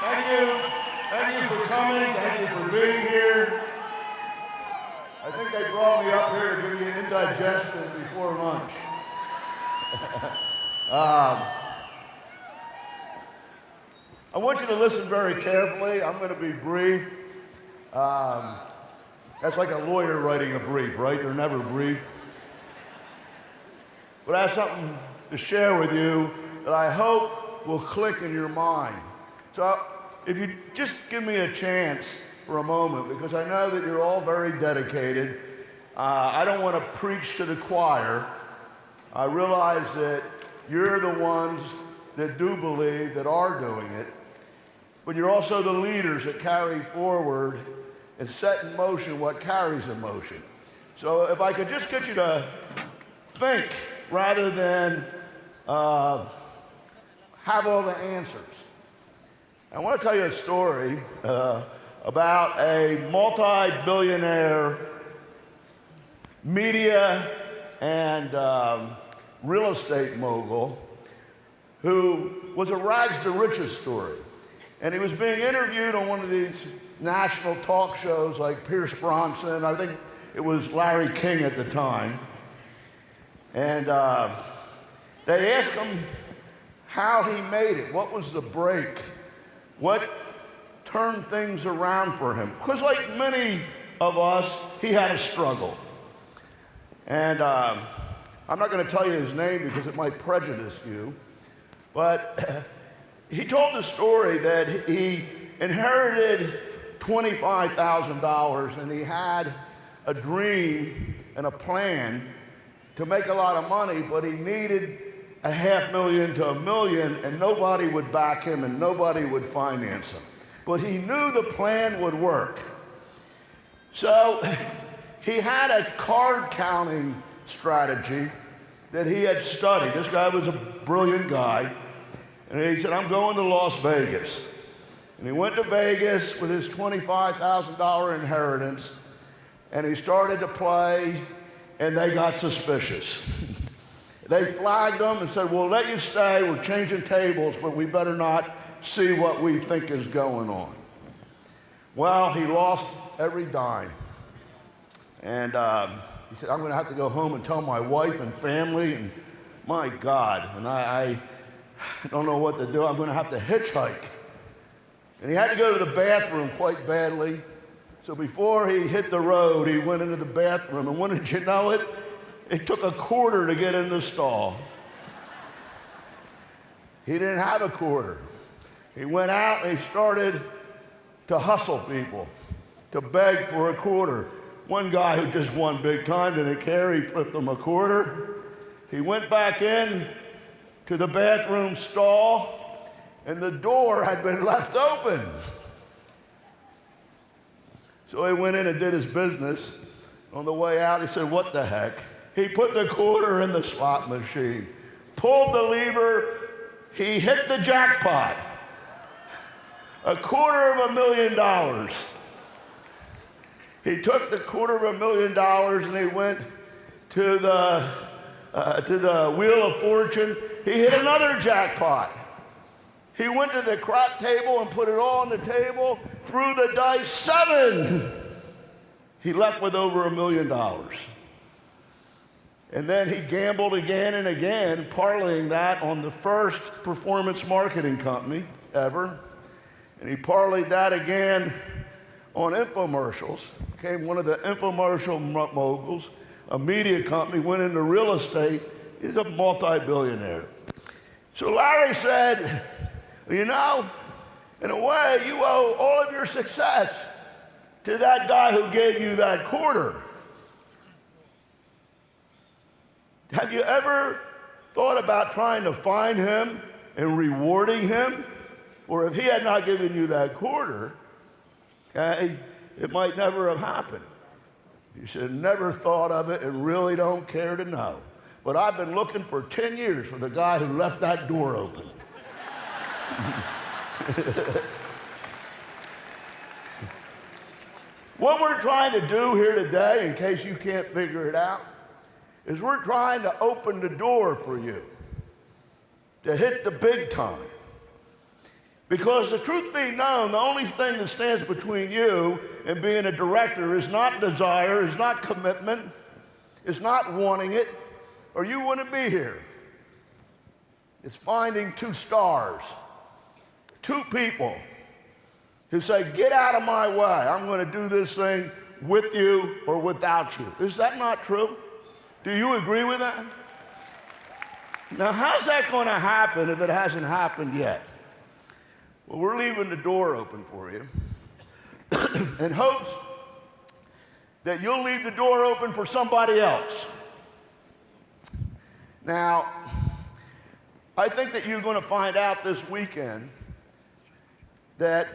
Thank you. Thank you for coming. Thank you for being here. I think they brought me up here to give you indigestion before lunch. I want you to listen very carefully. I'm going to be brief. That's like a lawyer writing a brief, right? They're never brief. But I have something to share with you that I hope will click in your mind. So if you just give me a chance for a moment, because I know that you're all very dedicated. I don't want to preach to the choir. I realize that you're the ones that do believe, that are doing it, but you're also the leaders that carry forward and set in motion what carries in motion. So if I could just get you to think rather than have all the answers. I want to tell you a story about a multi-billionaire media and real estate mogul who was a rags to riches story. And he was being interviewed on one of these national talk shows like Pierce Bronson. I think it was Larry King at the time. And they asked him how he made it. What was the break? What turned things around for him? Because like many of us, he had a struggle. And I'm not going to tell you his name because it might prejudice you. But he told the story that he inherited $25,000 and he had a dream and a plan to make a lot of money, but he needed $500,000 to $1 million, and nobody would back him and nobody would finance him. But he knew the plan would work. So he had a card counting strategy that he had studied. This guy was a brilliant guy. And he said, I'm going to Las Vegas. And he went to Vegas with his $25,000 inheritance, and he started to play, and they got suspicious. They flagged him and said, we'll let you stay, we're changing tables, but we better not see what we think is going on. Well, he lost every dime. And he said, I'm going to have to go home and tell my wife and family, and my God, and I don't know what to do. I'm going to have to hitchhike. And he had to go to the bathroom quite badly. So before he hit the road, he went into the bathroom, and wouldn't you know it, it took a quarter to get in the stall. He didn't have a quarter. He went out and he started to hustle people, to beg for a quarter. One guy who just won big time didn't care, he flipped him a quarter. He went back in to the bathroom stall, and the door had been left open. So he went in and did his business. On the way out, he said, what the heck? He put the quarter in the slot machine, pulled the lever, he hit the jackpot. $250,000. He took the $250,000 and he went to the Wheel of Fortune. He hit another jackpot. He went to the crap table and put it all on the table, threw the dice, 7. He left with over $1 million. And then he gambled again and again, parlaying that on the first performance marketing company ever. And he parlayed that again on infomercials. Became one of the infomercial moguls. A media company, went into real estate. He's a multi-billionaire. So Larry said, you know, in a way, you owe all of your success to that guy who gave you that quarter. Have you ever thought about trying to find him and rewarding him? Or if he had not given you that quarter, okay, it might never have happened. You should have never thought of it and really don't care to know. But I've been looking for 10 years for the guy who left that door open. What we're trying to do here today, in case you can't figure it out, is we're trying to open the door for you to hit the big time. Because the truth be known, the only thing that stands between you and being a director is not desire, is not commitment, is not wanting it, or you wouldn't be here. It's finding two stars, two people who say, get out of my way. I'm going to do this thing with you or without you. Is that not true? Do you agree with that? Now, how's that going to happen if it hasn't happened yet? Well, we're leaving the door open for you in hopes that you'll leave the door open for somebody else. Now, I think that you're going to find out this weekend that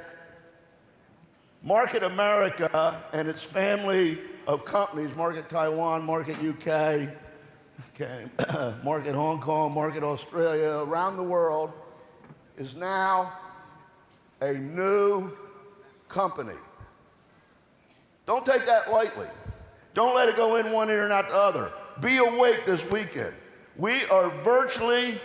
Market America and its family of companies, Market Taiwan, Market UK, okay, Market Hong Kong, Market Australia, around the world, is now a new company. Don't take that lightly. Don't let it go in one ear and out the other. Be awake this weekend. We are virtually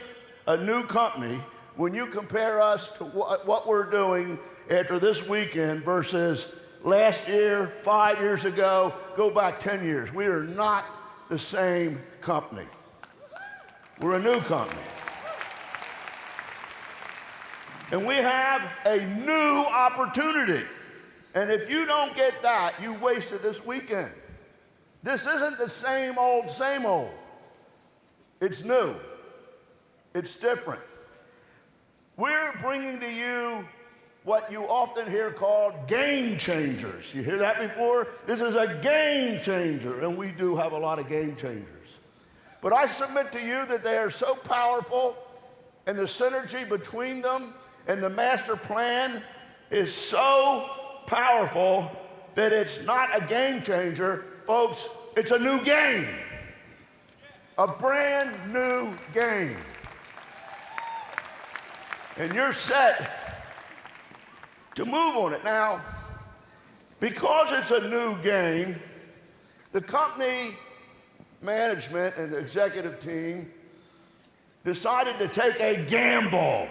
a new company when you compare us to what we're doing after this weekend versus last year, 5 years ago, go back 10 years. We are not the same company. We're a new company. And we have a new opportunity. And if you don't get that, you wasted this weekend. This isn't the same old, same old. It's new. It's different. We're bringing to you what you often hear called game changers. You hear that before? This is a game changer, and we do have a lot of game changers. But I submit to you that they are so powerful, and the synergy between them and the master plan is so powerful that it's not a game changer, folks. It's a new game, a brand new game. And you're set to move on it. Now, because it's a new game, the company management and the executive team decided to take a gamble,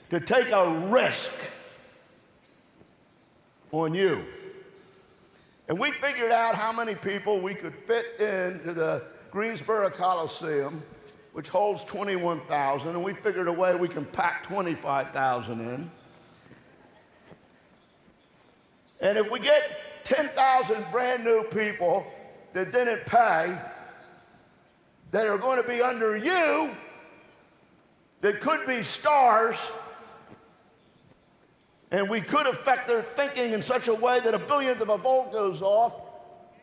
to take a risk on you. And we figured out how many people we could fit into the Greensboro Coliseum, which holds 21,000, and we figured a way we can pack 25,000 in. And if we get 10,000 brand new people that didn't pay, that are going to be under you, that could be stars, and we could affect their thinking in such a way that a billionth of a volt goes off,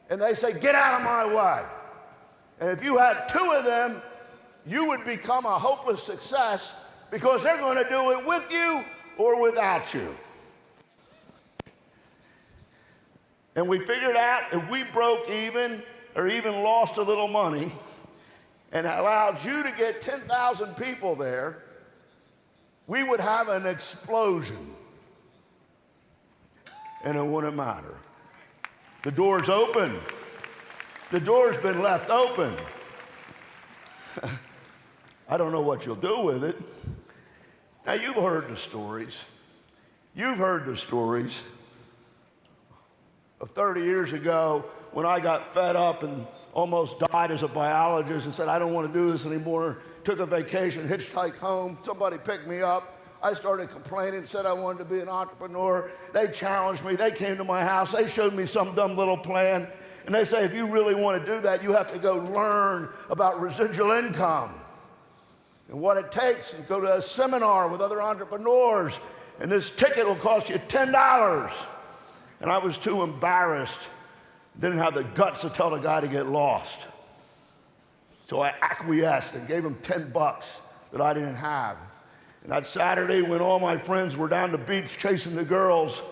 and they say, get out of my way. And if you had two of them, you would become a hopeless success because they're going to do it with you or without you. And we figured out if we broke even or even lost a little money and allowed you to get 10,000 people there, we would have an explosion. And it wouldn't matter. The door's open. The door's been left open. I don't know what you'll do with it. Now, you've heard the stories. You've heard the stories of 30 years ago when I got fed up and almost died as a biologist and said, I don't want to do this anymore. Took a vacation, hitchhiked home. Somebody picked me up. I started complaining, said I wanted to be an entrepreneur. They challenged me. They came to my house. They showed me some dumb little plan. And they say, if you really want to do that, you have to go learn about residual income and what it takes, and go to a seminar with other entrepreneurs. And this ticket will cost you $10. And I was too embarrassed. Didn't have the guts to tell the guy to get lost. So I acquiesced and gave him $10 that I didn't have. And that Saturday, when all my friends were down the beach chasing the girls,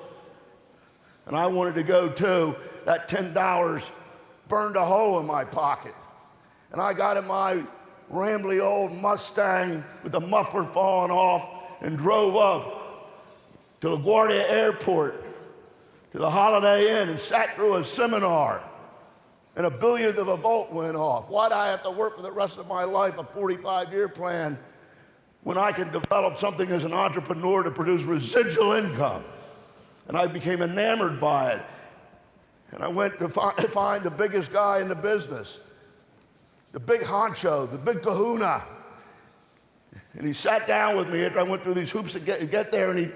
and I wanted to go too, that $10 burned a hole in my pocket. And I got in my rambly old Mustang with the muffler falling off and drove up to LaGuardia Airport, to the Holiday Inn, and sat through a seminar. And a billionth of a volt went off. Why'd I have to work for the rest of my life, a 45-year plan, when I can develop something as an entrepreneur to produce residual income. And I became enamored by it. And I went to find the biggest guy in the business, the big honcho, the big kahuna. And he sat down with me after I went through these hoops to get there, and he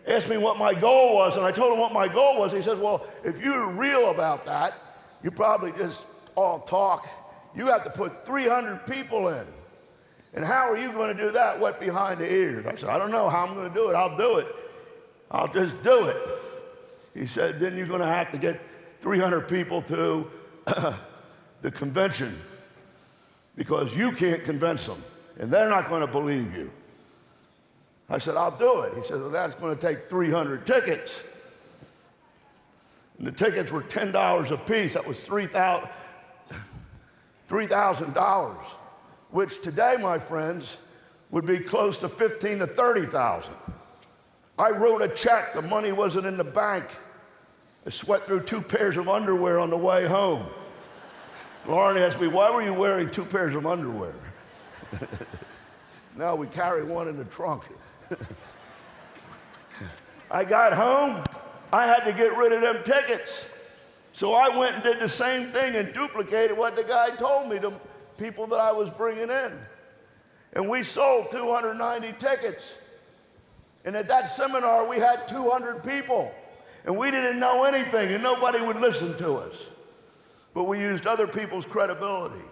asked me what my goal was, and I told him what my goal was. He says, well, if you're real about that, you probably just all talk. You have to put 300 people in. And how are you going to do that wet behind the ears? I said, I don't know how I'm going to do it. I'll do it. I'll just do it. He said, then you're going to have to get 300 people to the convention because you can't convince them, and they're not going to believe you. I said, I'll do it. He said, well, that's going to take 300 tickets. And the tickets were $10 a piece. That was $3,000, which today, my friends, would be close to $15,000 to $30,000. I wrote a check. The money wasn't in the bank. I sweat through 2 pairs of underwear on the way home. Lauren asked me, why were you wearing 2 pairs of underwear? No, we carry one in the trunk. I got home. I had to get rid of them tickets. So I went and did the same thing and duplicated what the guy told me, the people that I was bringing in. And we sold 290 tickets. And at that seminar, we had 200 people. And we didn't know anything, and nobody would listen to us. But we used other people's credibility.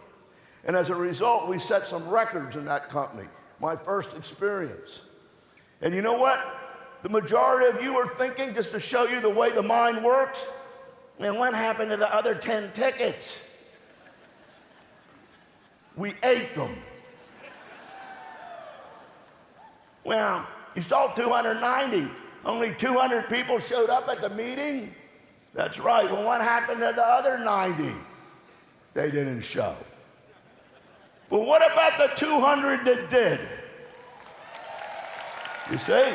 And as a result, we set some records in that company, my first experience. And you know what? The majority of you are thinking, just to show you the way the mind works, and what happened to the other 10 tickets? We ate them. Well, you sold 290. Only 200 people showed up at the meeting? That's right. Well, what happened to the other 90? They didn't show. But what about the 200 that did? You see?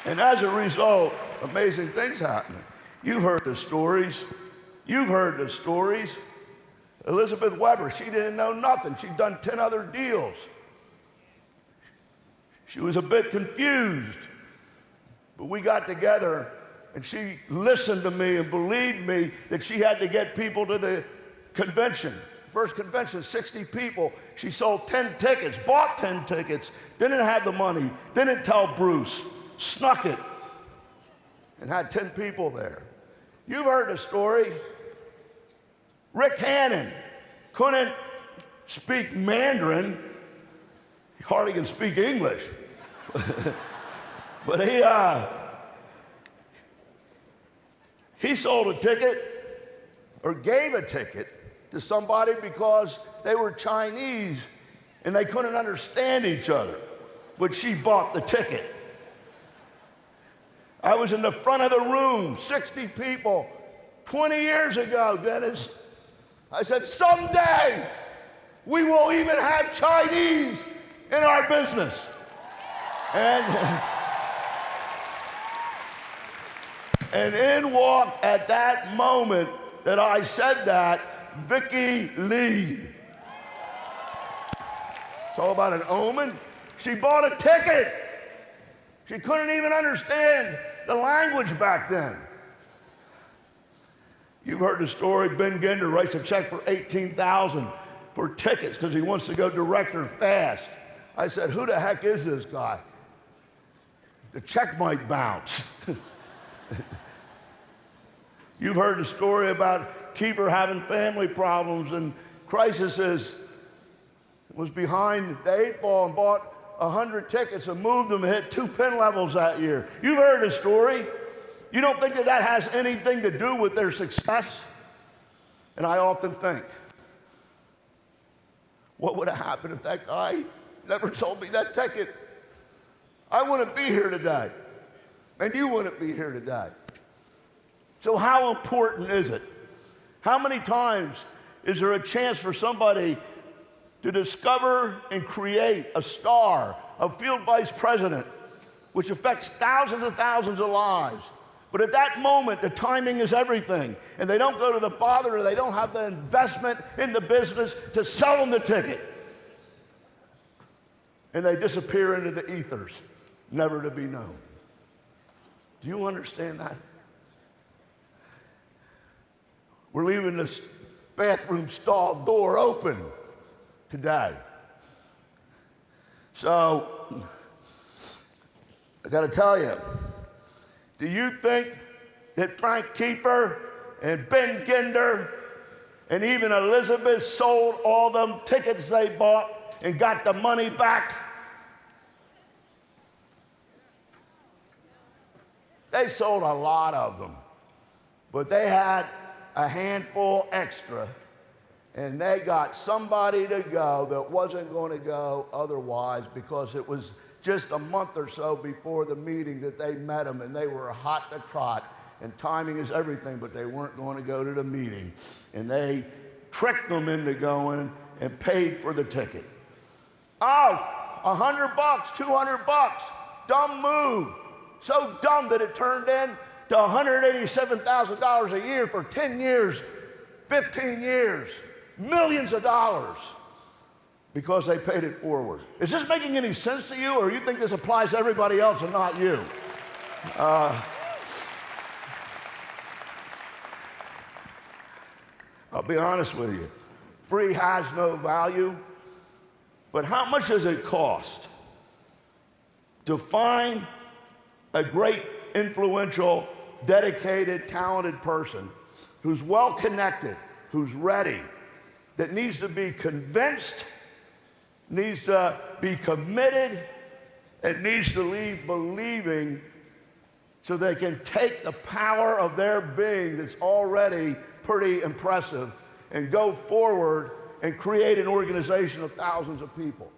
And as a result, amazing things happen. You've heard the stories. You've heard the stories. Elizabeth Weber, she didn't know nothing. She'd done 10 other deals. She was a bit confused. But we got together, and she listened to me and believed me that she had to get people to the convention. First convention, 60 people. She sold 10 tickets, bought 10 tickets, didn't have the money, didn't tell Bruce, snuck it, and had 10 people there. You've heard the story. Rick Hannon couldn't speak Mandarin. He hardly can speak English. But he sold a ticket or gave a ticket to somebody because they were Chinese and they couldn't understand each other. But she bought the ticket. I was in the front of the room, 60 people, 20 years ago, Dennis. I said, someday we will even have Chinese in our business. And in walked at that moment that I said that, Vicki Lee. It's all about an omen. She bought a ticket. She couldn't even understand the language back then. You've heard the story. Ben Ginder writes a check for $18,000 for tickets because he wants to go director fast. I said, who the heck is this guy? The check might bounce. You've heard the story about Keeper having family problems and crises. Was behind the 8 ball and bought 100 tickets and moved them and hit 2 pin levels that year. You've heard the story. You don't think that that has anything to do with their success? And I often think, what would have happened if that guy never sold me that ticket? I wouldn't be here today, and you wouldn't be here today. So how important is it? How many times is there a chance for somebody to discover and create a star, a field vice president, which affects thousands and thousands of lives? But at that moment, the timing is everything. And they don't go to the bother, or they don't have the investment in the business to sell them the ticket. and they disappear into the ethers, never to be known. Do you understand that? We're leaving this bathroom stall door open today. So, I got to tell you, do you think that Frank Keeper and Ben Ginder and even Elizabeth sold all them tickets they bought and got the money back? They sold a lot of them, but they had a handful extra, and they got somebody to go that wasn't going to go otherwise, because it was just a month or so before the meeting that they met them, and they were hot to trot, and timing is everything, but they weren't going to go to the meeting, and they tricked them into going and paid for the ticket. Oh, $100, $200, dumb move. So dumb that it turned in to $187,000 a year for 10 years, 15 years, millions of dollars, because they paid it forward. Is this making any sense to you, or you think this applies to everybody else and not you? I'll be honest with you. Free has no value, but how much does it cost to find a great, influential, dedicated, talented person who's well connected, who's ready, that needs to be convinced, needs to be committed, and needs to leave believing, so they can take the power of their being that's already pretty impressive and go forward and create an organization of thousands of people?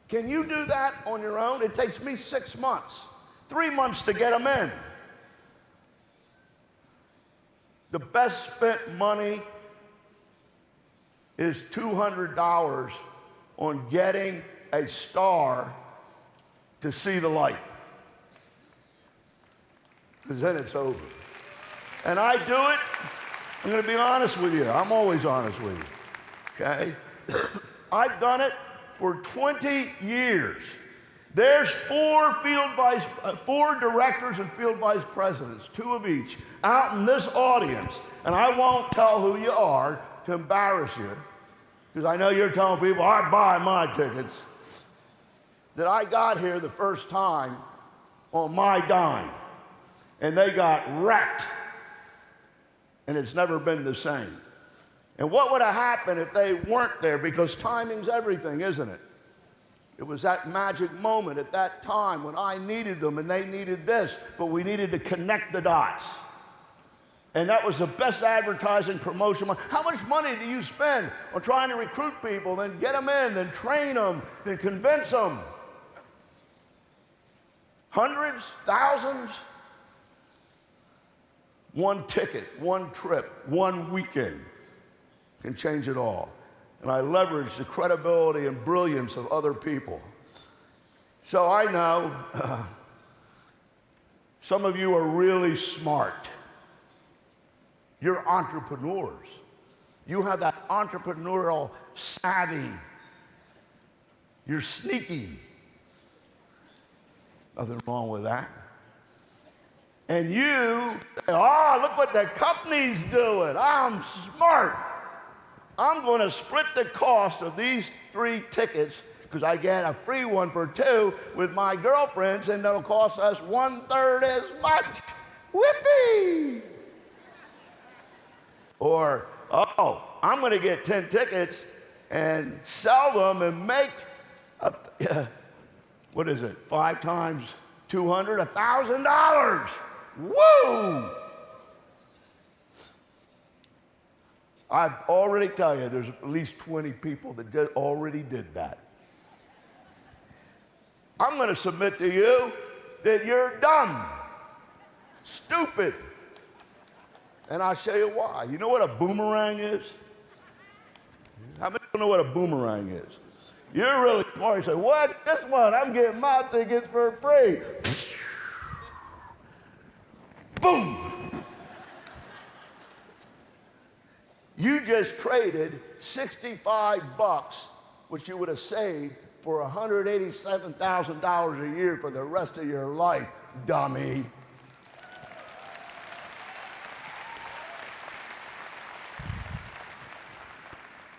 Can you do that on your own? It takes me 6 months, 3 months to get them in. The best spent money is $200 on getting a star to see the light, because then it's over. And I do it, I'm going to be honest with you. I'm always honest with you, okay? I've done it for 20 years. There's four directors and field vice presidents, 2 of each, out in this audience, and I won't tell who you are to embarrass you, because I know you're telling people, I buy my tickets, that I got here the first time on my dime, and they got wrecked, and it's never been the same. And what would have happened if they weren't there? Because timing's everything, isn't it? It was that magic moment at that time when I needed them and they needed this, but we needed to connect the dots. And that was the best advertising promotion. How much money do you spend on trying to recruit people, then get them in, then train them, then convince them? Hundreds? Thousands? One ticket, one trip, one weekend can change it all. And I leverage the credibility and brilliance of other people. So I know some of you are really smart. You're entrepreneurs. You have that entrepreneurial savvy. You're sneaky. Nothing wrong with that. And you say, oh, look what the company's doing. I'm smart. I'm going to split the cost of these 3 tickets, because I get a free one for 2 with my girlfriends, and it'll cost us 1/3 as much. Whippy! Or, oh, I'm going to get 10 tickets and sell them and make, what is it, 5 times 200, $1,000. Woo! I've already tell you, there's at least 20 people that already did that. I'm going to submit to you that you're dumb, stupid. And I'll show you why. You know what a boomerang is? How many people know what a boomerang is? You're really smart. You say, what? This one, I'm getting my tickets for free. Boom! You just traded $65, which you would have saved for $187,000 a year for the rest of your life, dummy.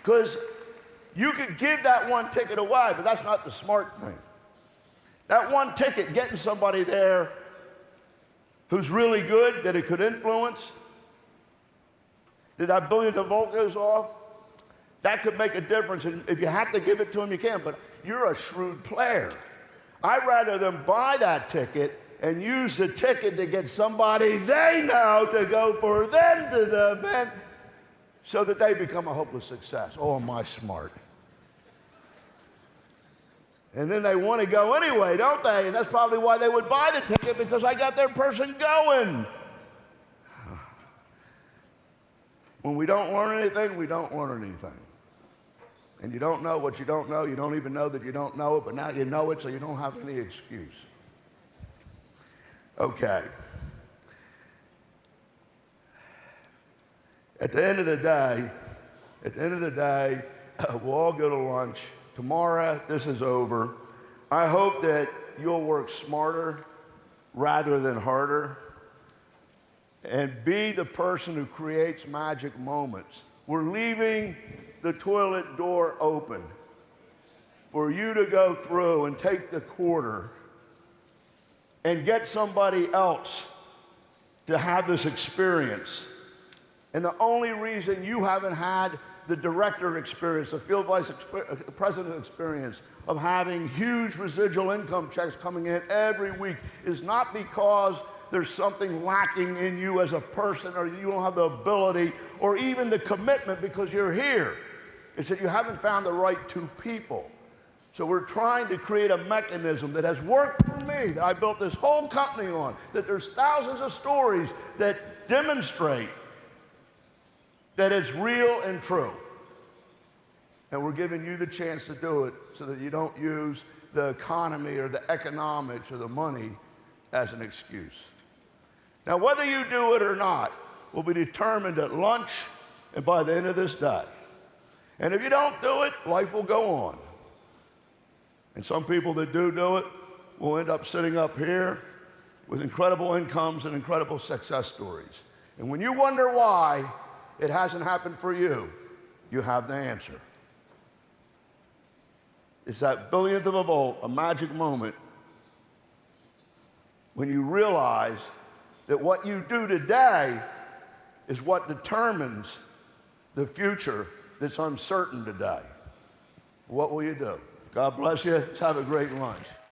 Because you could give that one ticket away, but that's not the smart thing. That one ticket, getting somebody there who's really good, that it could influence, that billionth volt goes off, that could make a difference. And if you have to give it to them, you can, but you're a shrewd player. I'd rather them buy that ticket and use the ticket to get somebody they know to go for them to the event so that they become a hopeless success. Oh, am I smart? And then they want to go anyway, don't they? And that's probably why they would buy the ticket, because I got their person going. When we don't learn anything, we don't learn anything. And you don't know what you don't know. You don't even know that you don't know it, but now you know it, so you don't have any excuse. Okay. At the end of the day, we'll all go to lunch. Tomorrow, this is over. I hope that you'll work smarter rather than harder and be the person who creates magic moments. We're leaving the toilet door open for you to go through and take the quarter and get somebody else to have this experience. And the only reason you haven't had the director experience, the field vice president experience of having huge residual income checks coming in every week is not because there's something lacking in you as a person, or you don't have the ability or even the commitment because you're here. It's that you haven't found the right two people. So we're trying to create a mechanism that has worked for me, that I built this whole company on, that there's thousands of stories that demonstrate that it's real and true. And we're giving you the chance to do it so that you don't use the economy or the economics or the money as an excuse. Now, whether you do it or not will be determined at lunch and by the end of this day. And if you don't do it, life will go on. And some people that do it will end up sitting up here with incredible incomes and incredible success stories. And when you wonder why it hasn't happened for you, you have the answer. It's that billionth of a volt, a magic moment, when you realize that what you do today is what determines the future that's uncertain today. What will you do? God bless you. Let's have a great lunch.